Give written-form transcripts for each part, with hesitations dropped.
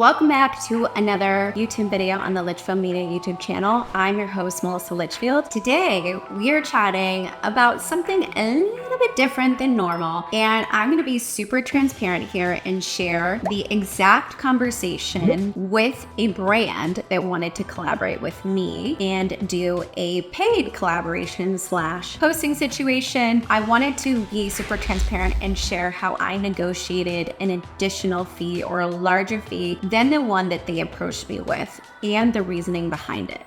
Welcome back to another YouTube video on the Litchfield Media YouTube channel. I'm your host, Melissa Litchfield. Today, we are chatting about something a little bit different than normal, and I'm going to be super transparent here and share the exact conversation with a brand that wanted to collaborate with me and do a paid collaboration / posting situation. I wanted to be super transparent and share how I negotiated an additional fee or a larger fee than the one that they approached me with and the reasoning behind it.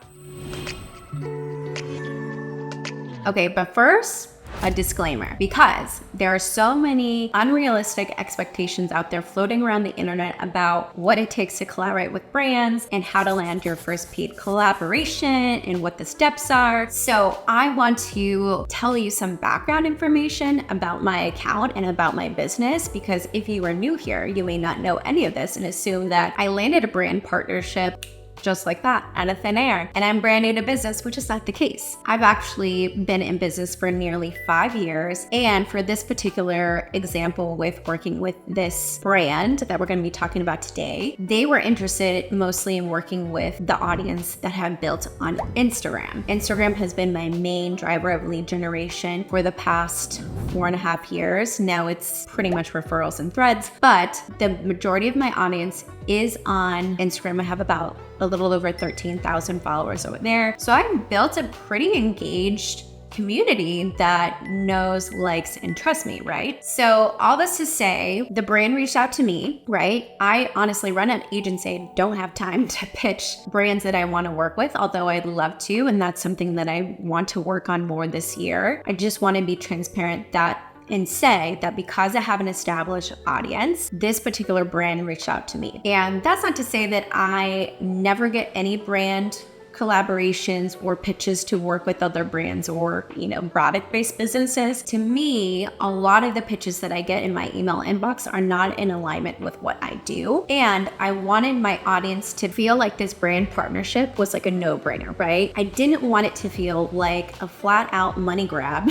Okay, but first, a disclaimer, because there are so many unrealistic expectations out there floating around the internet about what it takes to collaborate with brands and how to land your first paid collaboration and what the steps are. So I want to tell you some background information about my account and about my business, because if you are new here, you may not know any of this and assume that I landed a brand partnership just like that, out of thin air, and I'm brand new to business, which is not the case. I've actually been in business for nearly 5 years, and for this particular example with working with this brand that we're going to be talking about today, they were interested mostly in working with the audience that have built on Instagram. Instagram has been my main driver of lead generation for the past 4.5 years. Now it's pretty much referrals and threads, but the majority of my audience is on Instagram. I have about a little over 13,000 followers over there. So I've built a pretty engaged community that knows, likes, and trusts me, right? So all this to say, the brand reached out to me, right? I honestly run an agency. I don't have time to pitch brands that I want to work with, although I'd love to, and that's something that I want to work on more this year. I just want to be transparent and say that because I have an established audience, this particular brand reached out to me. And that's not to say that I never get any brand collaborations or pitches to work with other brands or, product-based businesses. To me, a lot of the pitches that I get in my email inbox are not in alignment with what I do. And I wanted my audience to feel like this brand partnership was like a no-brainer, right? I didn't want it to feel like a flat-out money grab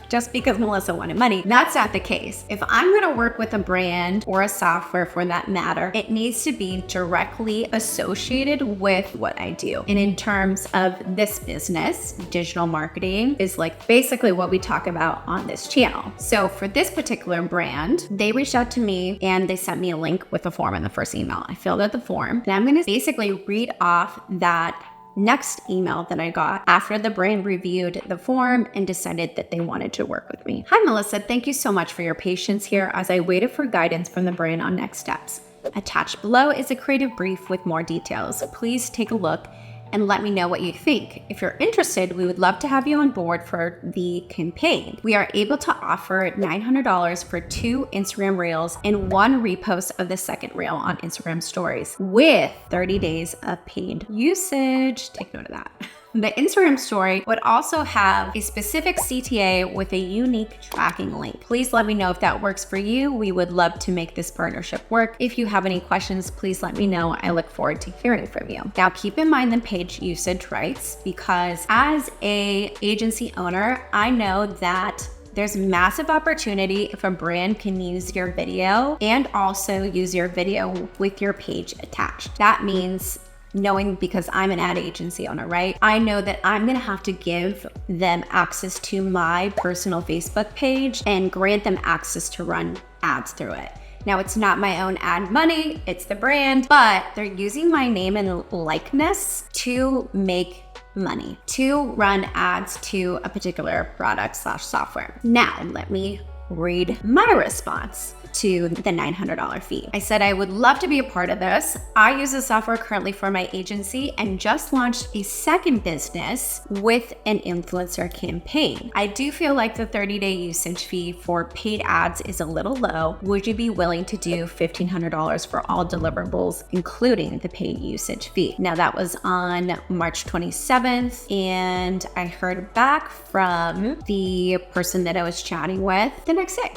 just because Melissa wanted money. That's not the case. If I'm gonna work with a brand or a software for that matter, it needs to be directly associated with what I do. And in terms of this business, digital marketing is like basically what we talk about on this channel. So for this particular brand, they reached out to me and they sent me a link with a form in the first email. I filled out the form, and I'm gonna basically read off that next email that I got after the brand reviewed the form and decided that they wanted to work with me. Hi, Melissa. Thank you so much for your patience here as I waited for guidance from the brand on next steps. Attached below is a creative brief with more details. Please take a look and let me know what you think. If you're interested, we would love to have you on board for the campaign. We are able to offer $900 for 2 Instagram Reels and 1 repost of the second reel on Instagram Stories with 30 days of paid usage. Take note of that. The Instagram story would also have a specific CTA with a unique tracking link. Please let me know if that works for you. We would love to make this partnership work. If you have any questions, please let me know. I look forward to hearing from you. Now, keep in mind the page usage rights, because as an agency owner, I know that there's massive opportunity if a brand can use your video and also use your video with your page attached. That means knowing, because I'm an ad agency owner, right? I know that I'm gonna have to give them access to my personal Facebook page and grant them access to run ads through it. Now, it's not my own ad money, it's the brand, but they're using my name and likeness to make money, to run ads to a particular product / software. Now, let me read my response to the $900 fee. I said I would love to be a part of this. I use the software currently for my agency and just launched a second business with an influencer campaign. I do feel like the 30-day usage fee for paid ads is a little low. Would you be willing to do $1,500 for all deliverables, including the paid usage fee? Now, that was on March 27th, and I heard back from the person that I was chatting with the next day.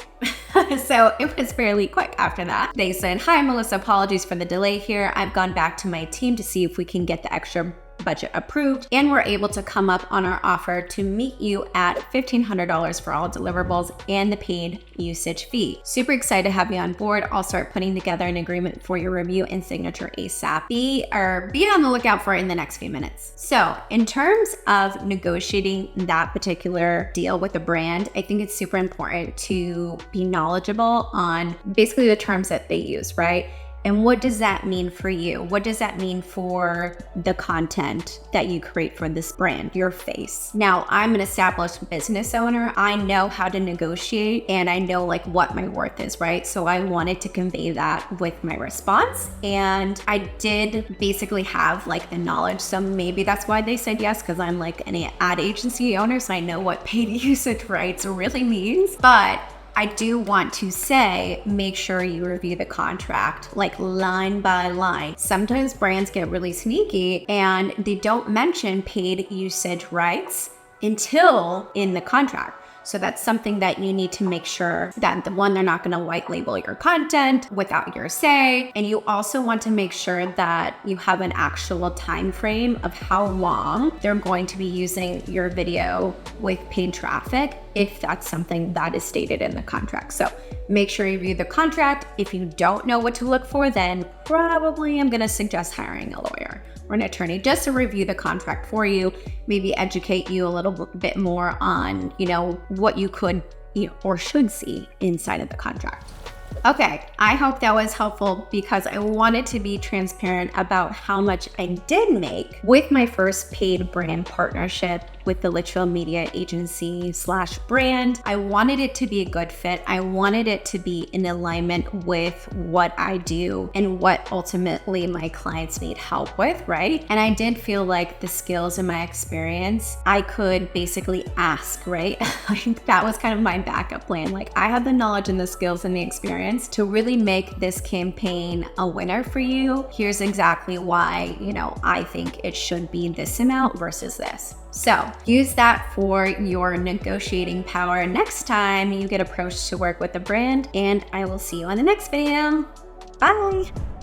So it was fairly quick after that. They said, "Hi, Melissa, apologies for the delay here. I've gone back to my team to see if we can get the extra budget approved, and we're able to come up on our offer to meet you at $1,500 for all deliverables and the paid usage fee. Super excited to have you on board. I'll start putting together an agreement for your review and signature ASAP. Be on the lookout for it in the next few minutes. So in terms of negotiating that particular deal with a brand, I think it's super important to be knowledgeable on basically the terms that they use, right? And what does that mean for you? What does that mean for the content that you create for this brand, your face? Now, I'm an established business owner. I know how to negotiate and I know like what my worth is, right? So I wanted to convey that with my response. And I did basically have like the knowledge. So maybe that's why they said yes, because I'm like an ad agency owner. So I know what paid usage rights really means. But I do want to say, make sure you review the contract, like line by line. Sometimes brands get really sneaky and they don't mention paid usage rights until in the contract. So that's something that you need to make sure that they're not going to white label your content without your say. And you also want to make sure that you have an actual time frame of how long they're going to be using your video with paid traffic, if that's something that is stated in the contract. So make sure you review the contract. If you don't know what to look for, then probably I'm going to suggest hiring a lawyer or an attorney just to review the contract for you, maybe educate you a little bit more on, what you could or should see inside of the contract. Okay, I hope that was helpful because I wanted to be transparent about how much I did make with my first paid brand partnership with the Litchfield Media Agency / brand. I wanted it to be a good fit. I wanted it to be in alignment with what I do and what ultimately my clients need help with, right? And I did feel like the skills and my experience, I could basically ask, right? Like that was kind of my backup plan. Like I have the knowledge and the skills and the experience to really make this campaign a winner for you. Here's exactly why, I think it should be this amount versus this. So use that for your negotiating power next time you get approached to work with a brand, and I will see you on the next video. Bye.